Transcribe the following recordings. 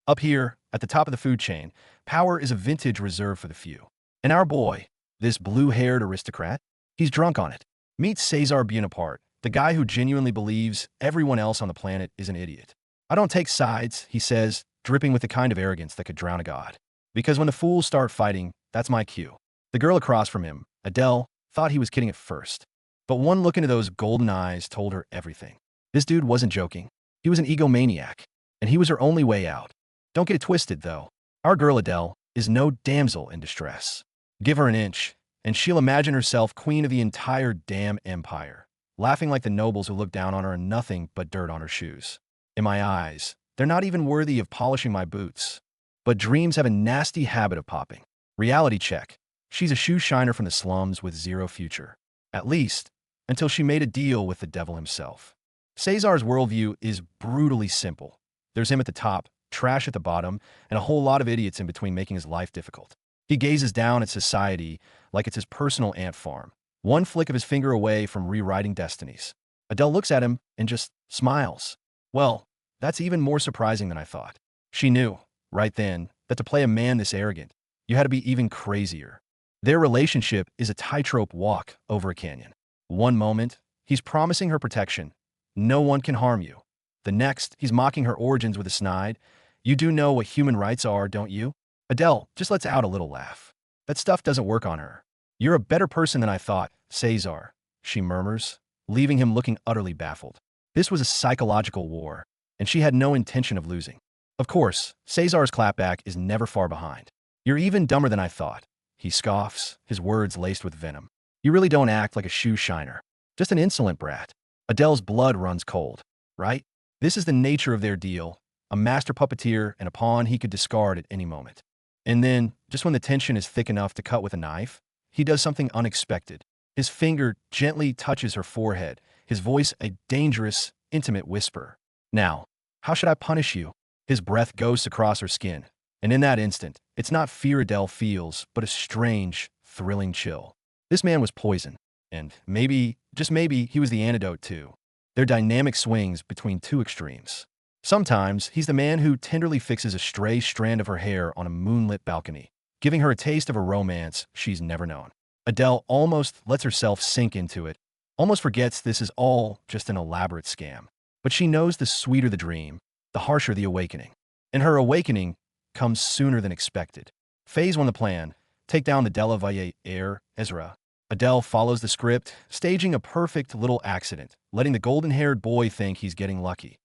Up here, at the top of the food chain, power is a vintage reserved for the few. And our boy, this blue-haired aristocrat, he's drunk on it. Meet Cesar Bonaparte, the guy who genuinely believes everyone else on the planet is an idiot. I don't take sides, he says, dripping with the kind of arrogance that could drown a god. Because when the fools start fighting, that's my cue. The girl across from him, Adèle, thought he was kidding at first. But one look into those golden eyes told her everything. This dude wasn't joking. He was an egomaniac, and he was her only way out. Don't get it twisted, though. Our girl Adèle is no damsel in distress. Give her an inch, and she'll imagine herself queen of the entire damn empire, laughing like the nobles who look down on her and nothing but dirt on her shoes. In my eyes, they're not even worthy of polishing my boots. But dreams have a nasty habit of popping. Reality check. She's a shoe shiner from the slums with zero future. At least, until she made a deal with the devil himself. Cesar's worldview is brutally simple. There's him at the top, trash at the bottom, and a whole lot of idiots in between making his life difficult. He gazes down at society like it's his personal ant farm, one flick of his finger away from rewriting destinies. Adèle looks at him and just smiles. Well, that's even more surprising than I thought. She knew, right then, that to play a man this arrogant, you had to be even crazier. Their relationship is a tightrope walk over a canyon. One moment, he's promising her protection. No one can harm you. The next, he's mocking her origins with a snide. You do know what human rights are, don't you? Adèle just lets out a little laugh. That stuff doesn't work on her. You're a better person than I thought, Cesar, she murmurs, leaving him looking utterly baffled. This was a psychological war, and she had no intention of losing. Of course, Cesar's clapback is never far behind. You're even dumber than I thought. He scoffs, his words laced with venom. You really don't act like a shoe shiner. Just an insolent brat. Adèle's blood runs cold, right? This is the nature of their deal. A master puppeteer and a pawn he could discard at any moment. And then, just when the tension is thick enough to cut with a knife, he does something unexpected. His finger gently touches her forehead, his voice a dangerous, intimate whisper. Now, how should I punish you? His breath ghosts across her skin, and in that instant, it's not fear Adèle feels, but a strange, thrilling chill. This man was poison, and maybe, just maybe, he was the antidote too. Their dynamic swings between two extremes. Sometimes, he's the man who tenderly fixes a stray strand of her hair on a moonlit balcony, giving her a taste of a romance she's never known. Adèle almost lets herself sink into it, almost forgets this is all just an elaborate scam. But she knows the sweeter the dream, the harsher the awakening. And her awakening comes sooner than expected. Phase 1 the plan, take down the De La Valle heir, Ezra. Adèle follows the script, staging a perfect little accident, letting the golden-haired boy think he's getting lucky,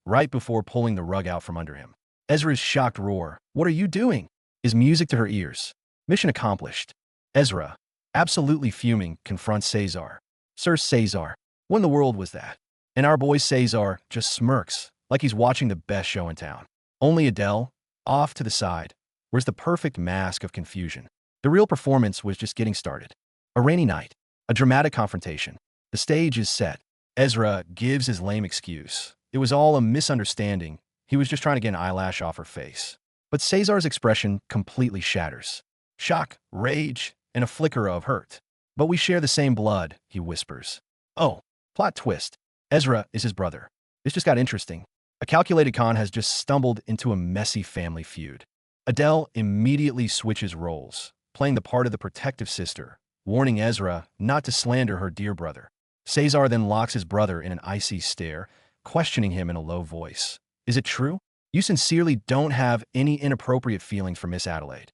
right before pulling the rug out from under him. Ezra's shocked roar, "What are you doing?" is music to her ears. Mission accomplished. Ezra, absolutely fuming, confronts Cesar. Sir Cesar, when in the world was that? And our boy Cesar just smirks, like he's watching the best show in town. Only Adèle, off to the side, wears the perfect mask of confusion. The real performance was just getting started. A rainy night, a dramatic confrontation. The stage is set. Ezra gives his lame excuse. It was all a misunderstanding. He was just trying to get an eyelash off her face. But Cesar's expression completely shatters. Shock, rage, and a flicker of hurt. But we share the same blood, he whispers. Oh, plot twist. Ezra is his brother. This just got interesting. A calculated con has just stumbled into a messy family feud. Adèle immediately switches roles, playing the part of the protective sister, warning Ezra not to slander her dear brother. Cesar then locks his brother in an icy stare, questioning him in a low voice. Is it true? You sincerely don't have any inappropriate feelings for Miss Adelaide?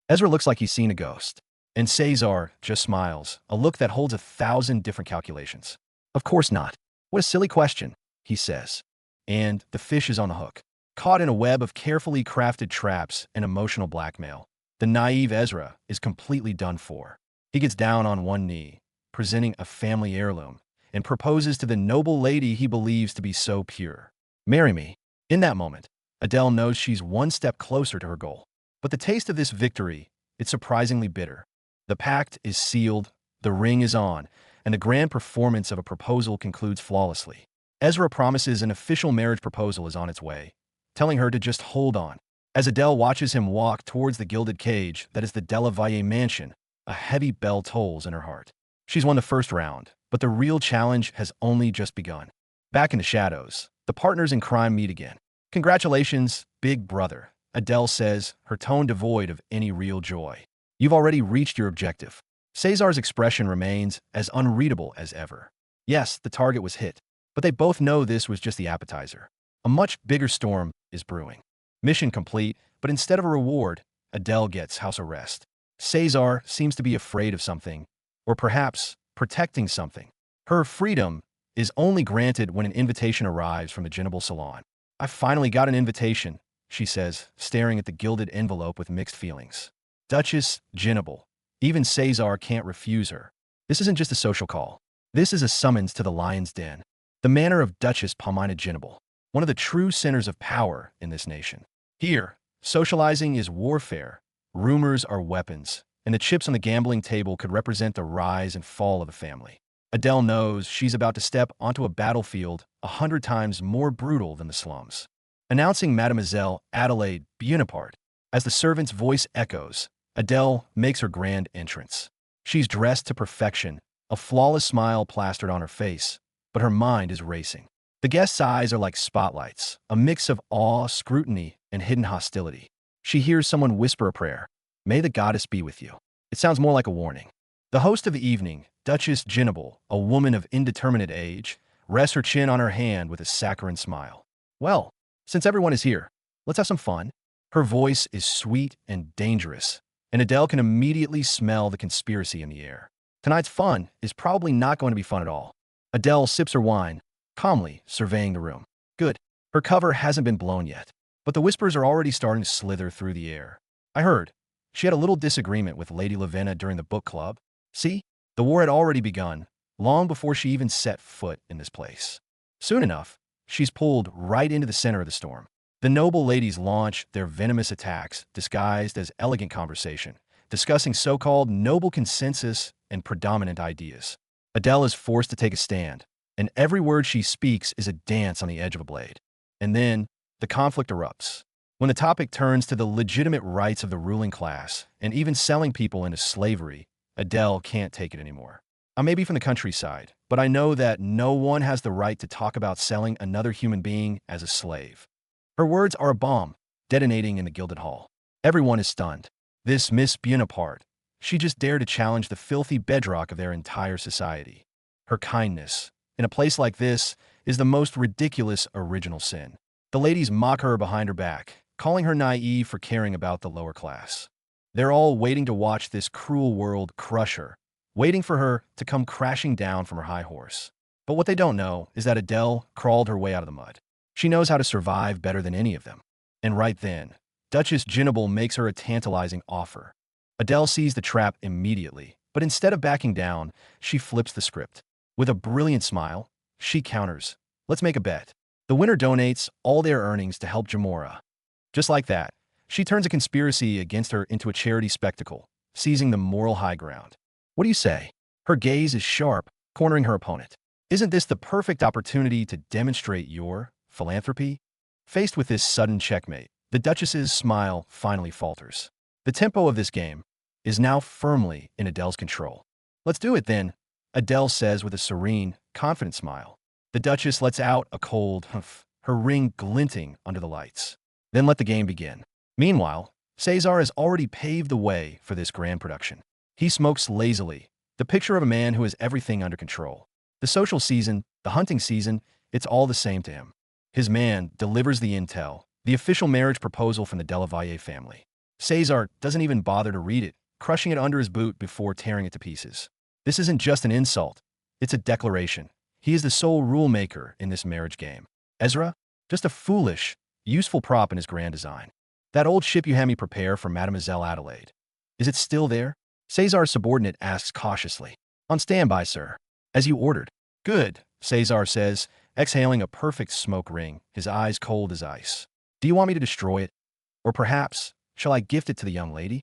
Ezra looks like he's seen a ghost. And Cesar just smiles, a look that holds 1,000 different calculations. Of course not. What a silly question, he says. And the fish is on the hook, caught in a web of carefully crafted traps and emotional blackmail. The naive Ezra is completely done for. He gets down on one knee, presenting a family heirloom, and proposes to the noble lady he believes to be so pure. Marry me. In that moment, Adèle knows she's one step closer to her goal. But the taste of this victory, it's surprisingly bitter. The pact is sealed, the ring is on, and the grand performance of a proposal concludes flawlessly. Ezra promises an official marriage proposal is on its way, telling her to just hold on. As Adèle watches him walk towards the gilded cage that is the De La Valle mansion, a heavy bell tolls in her heart. She's won the first round, but the real challenge has only just begun. Back in the shadows, the partners in crime meet again. Congratulations, big brother, Adèle says, her tone devoid of any real joy. You've already reached your objective. Cesar's expression remains as unreadable as ever. Yes, the target was hit, but they both know this was just the appetizer. A much bigger storm is brewing. Mission complete, but instead of a reward, Adèle gets house arrest. Cesar seems to be afraid of something, or perhaps protecting something. Her freedom is only granted when an invitation arrives from the Genable salon. I finally got an invitation, she says, staring at the gilded envelope with mixed feelings. Duchess Genable. Even Cesar can't refuse her. This isn't just a social call. This is a summons to the lion's den. The manor of Duchess Palmina Genable, one of the true centers of power in this nation. Here, socializing is warfare, rumors are weapons, and the chips on the gambling table could represent the rise and fall of the family. Adèle knows she's about to step onto a battlefield 100 times more brutal than the slums. Announcing Mademoiselle Adelaide Bonaparte, as the servant's voice echoes, Adèle makes her grand entrance. She's dressed to perfection, a flawless smile plastered on her face, but her mind is racing. The guests' eyes are like spotlights, a mix of awe, scrutiny, and hidden hostility. She hears someone whisper a prayer. May the goddess be with you. It sounds more like a warning. The host of the evening, Duchess Genable, a woman of indeterminate age, rests her chin on her hand with a saccharine smile. Well, since everyone is here, let's have some fun. Her voice is sweet and dangerous, and Adèle can immediately smell the conspiracy in the air. Tonight's fun is probably not going to be fun at all. Adèle sips her wine, calmly surveying the room. Good. Her cover hasn't been blown yet, but the whispers are already starting to slither through the air. I heard. She had a little disagreement with Lady Lavenna during the book club. See? The war had already begun, long before she even set foot in this place. Soon enough, she's pulled right into the center of the storm. The noble ladies launch their venomous attacks, disguised as elegant conversation, discussing so-called noble consensus and predominant ideas. Adèle is forced to take a stand, and every word she speaks is a dance on the edge of a blade. And then, the conflict erupts. When the topic turns to the legitimate rights of the ruling class, and even selling people into slavery, Adèle can't take it anymore. I may be from the countryside, but I know that no one has the right to talk about selling another human being as a slave. Her words are a bomb, detonating in the gilded hall. Everyone is stunned. This Miss Bonaparte, she just dared to challenge the filthy bedrock of their entire society. Her kindness, in a place like this, is the most ridiculous original sin. The ladies mock her behind her back, calling her naive for caring about the lower class. They're all waiting to watch this cruel world crush her, waiting for her to come crashing down from her high horse. But what they don't know is that Adèle crawled her way out of the mud. She knows how to survive better than any of them. And right then, Duchess Genable makes her a tantalizing offer. Adèle sees the trap immediately, but instead of backing down, she flips the script. With a brilliant smile, she counters, "Let's make a bet. The winner donates all their earnings to help Jamora." Just like that, she turns a conspiracy against her into a charity spectacle, seizing the moral high ground. What do you say? Her gaze is sharp, cornering her opponent. Isn't this the perfect opportunity to demonstrate your philanthropy? Faced with this sudden checkmate, the Duchess's smile finally falters. The tempo of this game is now firmly in Adèle's control. "Let's do it then," Adèle says with a serene, confident smile. The Duchess lets out a cold humph, her ring glinting under the lights. Then let the game begin. Meanwhile, Cesar has already paved the way for this grand production. He smokes lazily, the picture of a man who has everything under control. The social season, the hunting season, it's all the same to him. His man delivers the intel, the official marriage proposal from the Delavalliere family. Cesar doesn't even bother to read it, crushing it under his boot before tearing it to pieces. This isn't just an insult, it's a declaration. He is the sole rule maker in this marriage game. Ezra? Just a foolish, useful prop in his grand design. That old ship you had me prepare for Mademoiselle Adelaide. Is it still there? Cesar's subordinate asks cautiously. On standby, sir. As you ordered. Good, Cesar says, exhaling a perfect smoke ring, his eyes cold as ice. Do you want me to destroy it? Or perhaps, shall I gift it to the young lady?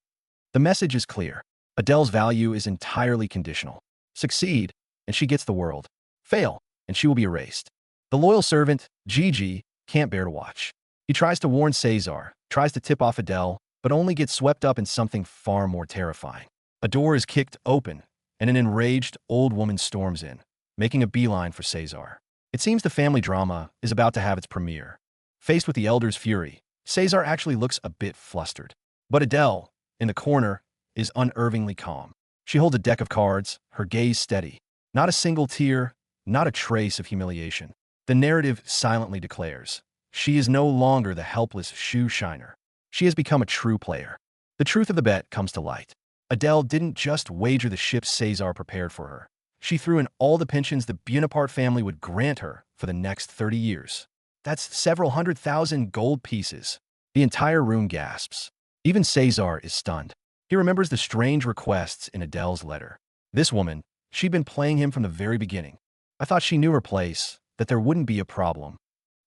The message is clear. Adèle's value is entirely conditional. Succeed, and she gets the world. Fail, and she will be erased. The loyal servant, Gigi, can't bear to watch. He tries to warn Cesar, tries to tip off Adèle, but only gets swept up in something far more terrifying. A door is kicked open, and an enraged old woman storms in, making a beeline for Cesar. It seems the family drama is about to have its premiere. Faced with the elder's fury, Cesar actually looks a bit flustered. But Adèle, in the corner, is unnervingly calm. She holds a deck of cards, her gaze steady. Not a single tear, not a trace of humiliation. The narrative silently declares, she is no longer the helpless shoe shiner. She has become a true player. The truth of the bet comes to light. Adèle didn't just wager the ships Cesar prepared for her. She threw in all the pensions the Bonaparte family would grant her for the next 30 years. That's several 100,000 gold pieces. The entire room gasps. Even Cesar is stunned. He remembers the strange requests in Adèle's letter. This woman, she'd been playing him from the very beginning. I thought she knew her place, that there wouldn't be a problem.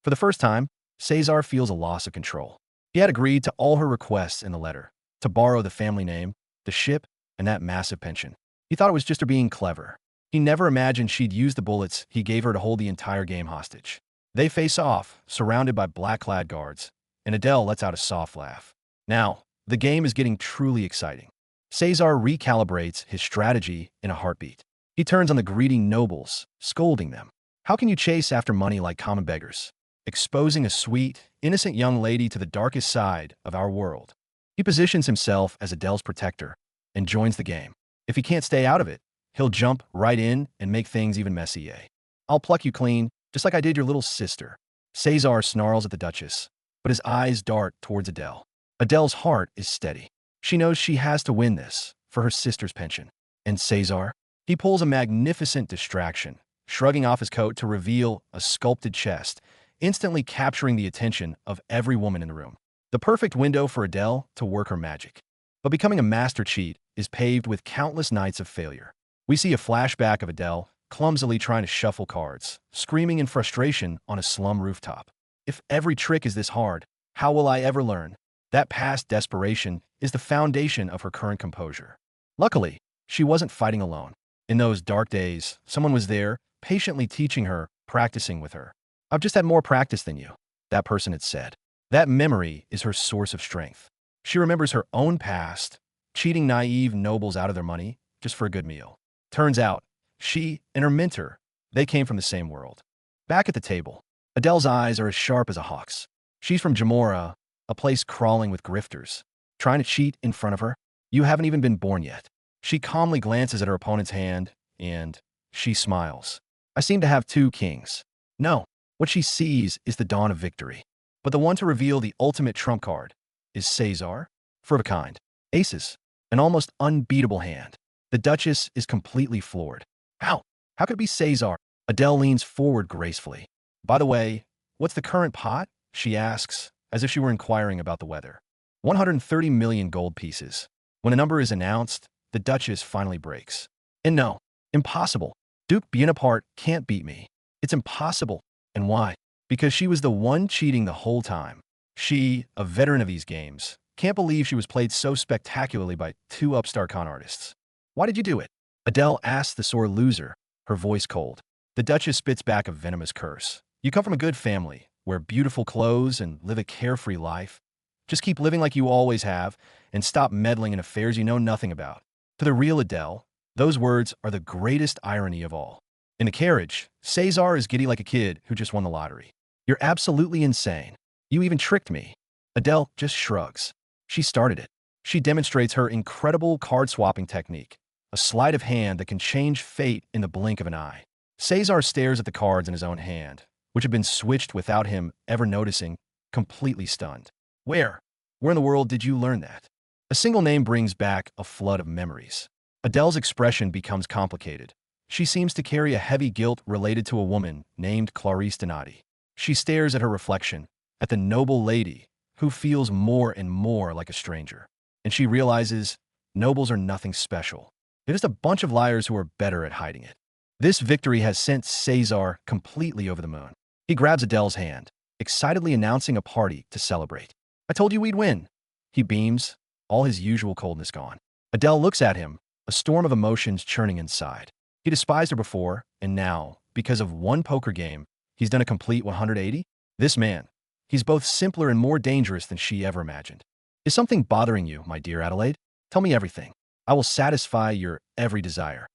For the first time, Cesar feels a loss of control. He had agreed to all her requests in the letter, to borrow the family name, the ship, and that massive pension. He thought it was just her being clever. He never imagined she'd use the bullets he gave her to hold the entire game hostage. They face off, surrounded by black-clad guards, and Adèle lets out a soft laugh. Now, the game is getting truly exciting. Cesar recalibrates his strategy in a heartbeat. He turns on the greedy nobles, scolding them. How can you chase after money like common beggars? Exposing a sweet, innocent young lady to the darkest side of our world. He positions himself as Adèle's protector and joins the game. If he can't stay out of it, he'll jump right in and make things even messier. I'll pluck you clean, just like I did your little sister. Cesar snarls at the Duchess, but his eyes dart towards Adèle. Adèle's heart is steady. She knows she has to win this for her sister's pension. And Cesar? He pulls a magnificent distraction, shrugging off his coat to reveal a sculpted chest, instantly capturing the attention of every woman in the room. The perfect window for Adèle to work her magic. But becoming a master cheat is paved with countless nights of failure. We see a flashback of Adèle clumsily trying to shuffle cards, screaming in frustration on a slum rooftop. If every trick is this hard, how will I ever learn? That past desperation is the foundation of her current composure. Luckily, she wasn't fighting alone. In those dark days, someone was there, patiently teaching her, practicing with her. I've just had more practice than you, that person had said. That memory is her source of strength. She remembers her own past, cheating naive nobles out of their money just for a good meal. Turns out, she and her mentor, they came from the same world. Back at the table, Adèle's eyes are as sharp as a hawk's. She's from Jamora, a place crawling with grifters. Trying to cheat in front of her? You haven't even been born yet. She calmly glances at her opponent's hand, and she smiles. I seem to have two kings. No, what she sees is the dawn of victory. But the one to reveal the ultimate trump card is Cesar, for the kind. Aces, an almost unbeatable hand. The Duchess is completely floored. How? How could it be Cesar? Adèle leans forward gracefully. By the way, what's the current pot? She asks, as if she were inquiring about the weather. 130 million gold pieces. When a number is announced, the Duchess finally breaks. And no, impossible. Duke Bonaparte can't beat me. It's impossible. And why? Because she was the one cheating the whole time. She, a veteran of these games, can't believe she was played so spectacularly by two upstart con artists. Why did you do it? Adèle asks the sore loser, her voice cold. The Duchess spits back a venomous curse. You come from a good family, wear beautiful clothes, and live a carefree life. Just keep living like you always have, and stop meddling in affairs you know nothing about. To the real Adèle, those words are the greatest irony of all. In the carriage, Cesar is giddy like a kid who just won the lottery. You're absolutely insane. You even tricked me. Adèle just shrugs. She started it. She demonstrates her incredible card-swapping technique, a sleight of hand that can change fate in the blink of an eye. Cesar stares at the cards in his own hand, which had been switched without him ever noticing, completely stunned. Where in the world did you learn that? A single name brings back a flood of memories. Adèle's expression becomes complicated. She seems to carry a heavy guilt related to a woman named Clarice Donati. She stares at her reflection, at the noble lady who feels more and more like a stranger. And she realizes nobles are nothing special. They're just a bunch of liars who are better at hiding it. This victory has sent Cesar completely over the moon. He grabs Adèle's hand, excitedly announcing a party to celebrate. I told you we'd win. He beams, all his usual coldness gone. Adèle looks at him, a storm of emotions churning inside. He despised her before, and now, because of one poker game, he's done a complete 180? This man, he's both simpler and more dangerous than she ever imagined. Is something bothering you, my dear Adelaide? Tell me everything. I will satisfy your every desire.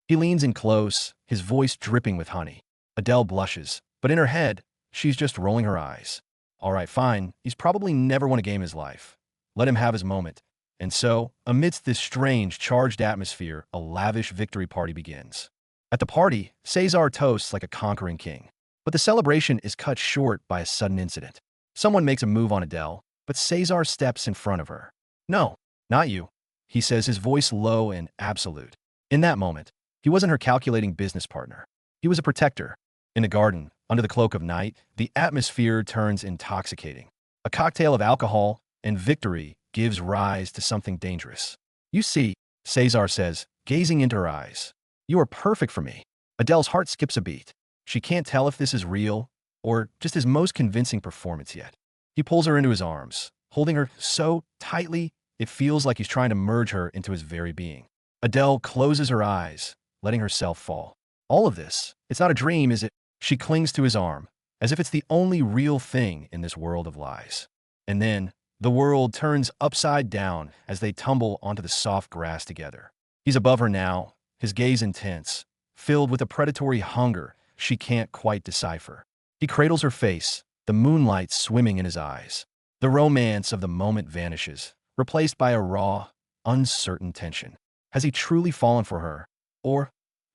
He leans in close, his voice dripping with honey. Adèle blushes, but in her head, she's just rolling her eyes. All right, fine. He's probably never won a game in his life. Let him have his moment. And so, amidst this strange, charged atmosphere, a lavish victory party begins. At the party, Cesar toasts like a conquering king. But the celebration is cut short by a sudden incident. Someone makes a move on Adele, but Cesar steps in front of her. No, not you, he says, his voice low and absolute. In that moment, he wasn't her calculating business partner. He was a protector. In the garden, under the cloak of night, the atmosphere turns intoxicating. A cocktail of alcohol and victory gives rise to something dangerous. You see, Cesar says, gazing into her eyes. You are perfect for me. Adele's heart skips a beat. She can't tell if this is real or just his most convincing performance yet. He pulls her into his arms, holding her so tightly it feels like he's trying to merge her into his very being. Adele closes her eyes, letting herself fall. All of this, it's not a dream, is it? She clings to his arm, as if it's the only real thing in this world of lies. And then, the world turns upside down as they tumble onto the soft grass together. He's above her now, his gaze intense, filled with a predatory hunger she can't quite decipher. He cradles her face, the moonlight swimming in his eyes. The romance of the moment vanishes, replaced by a raw, uncertain tension. Has he truly fallen for her? Or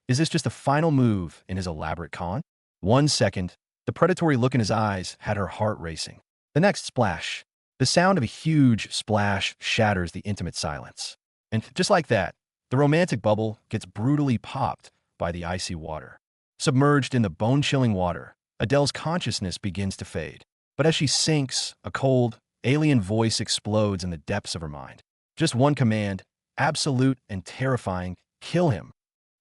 is this just a final move in his elaborate con? 1 second, the predatory look in his eyes had her heart racing. The next splash. The sound of a huge splash shatters the intimate silence. And just like that, the romantic bubble gets brutally popped by the icy water. Submerged in the bone-chilling water, Adele's consciousness begins to fade. But as she sinks, a cold, alien voice explodes in the depths of her mind. Just one command, absolute and terrifying: kill him.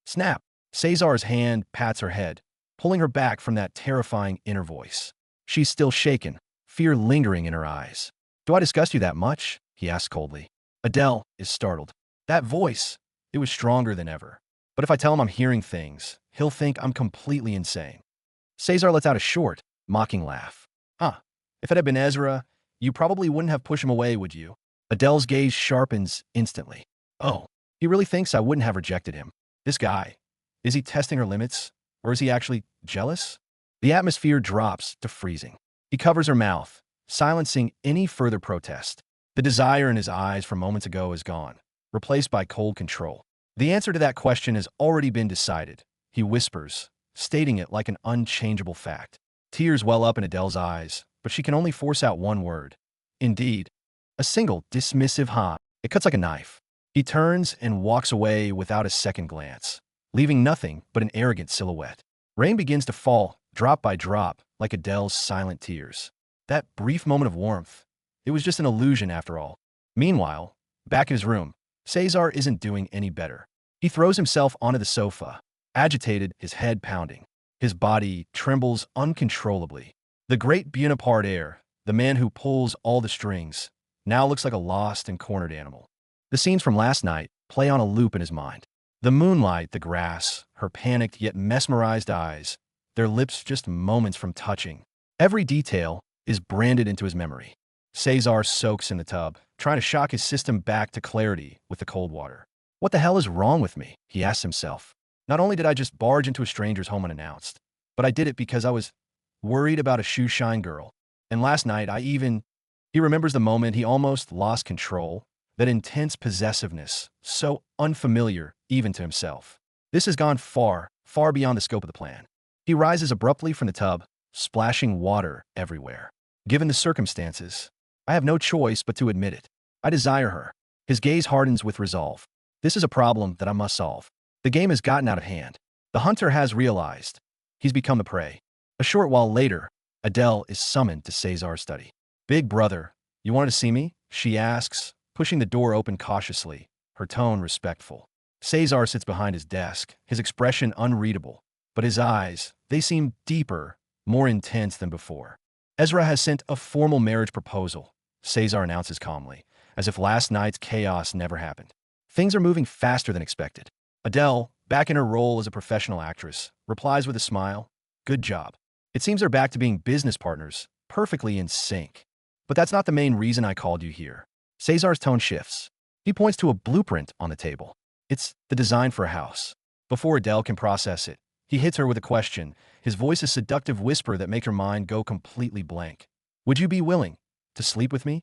Snap! Cesar's hand pats her head, pulling her back from that terrifying inner voice. She's still shaken, fear lingering in her eyes. Do I disgust you that much? He asks coldly. Adele is startled. That voice, it was stronger than ever. But if I tell him I'm hearing things, he'll think I'm completely insane. Cesar lets out a short, mocking laugh. If it had been Ezra, you probably wouldn't have pushed him away, would you? Adele's gaze sharpens instantly. Oh, he really thinks I wouldn't have rejected him. This guy, is he testing her limits? Or is he actually jealous? The atmosphere drops to freezing. He covers her mouth, silencing any further protest. The desire in his eyes from moments ago is gone, replaced by cold control. The answer to that question has already been decided, he whispers, stating it like an unchangeable fact. Tears well up in Adele's eyes, but she can only force out one word. Indeed. A single, dismissive ha. It cuts like a knife. He turns and walks away without a second glance, leaving nothing but an arrogant silhouette. Rain begins to fall, drop by drop, like Adele's silent tears. That brief moment of warmth, it was just an illusion after all. Meanwhile, back in his room, Cesar isn't doing any better. He throws himself onto the sofa, agitated, his head pounding. His body trembles uncontrollably. The great heir, the man who pulls all the strings, now looks like a lost and cornered animal. The scenes from last night play on a loop in his mind. The moonlight, the grass, her panicked yet mesmerized eyes, their lips just moments from touching. Every detail is branded into his memory. Cesar soaks in the tub, trying to shock his system back to clarity with the cold water. What the hell is wrong with me? He asks himself. Not only did I just barge into a stranger's home unannounced, but I did it because I was worried about a shoe-shine girl. And last night, he remembers the moment he almost lost control, that intense possessiveness, so unfamiliar even to himself. This has gone far, far beyond the scope of the plan. He rises abruptly from the tub, splashing water everywhere. Given the circumstances, I have no choice but to admit it. I desire her. His gaze hardens with resolve. This is a problem that I must solve. The game has gotten out of hand. The hunter has realized. He's become the prey. A short while later, Adele is summoned to Cesar's study. Big brother, you wanted to see me? She asks, pushing the door open cautiously, her tone respectful. Cesar sits behind his desk, his expression unreadable, but his eyes, they seem deeper, more intense than before. Ezra has sent a formal marriage proposal, Cesar announces calmly, as if last night's chaos never happened. Things are moving faster than expected. Adele, back in her role as a professional actress, replies with a smile, "Good job." It seems they're back to being business partners, perfectly in sync. But that's not the main reason I called you here. Cesar's tone shifts. He points to a blueprint on the table. It's the design for a house. Before Adele can process it, he hits her with a question, his voice a seductive whisper that makes her mind go completely blank. Would you be willing to sleep with me?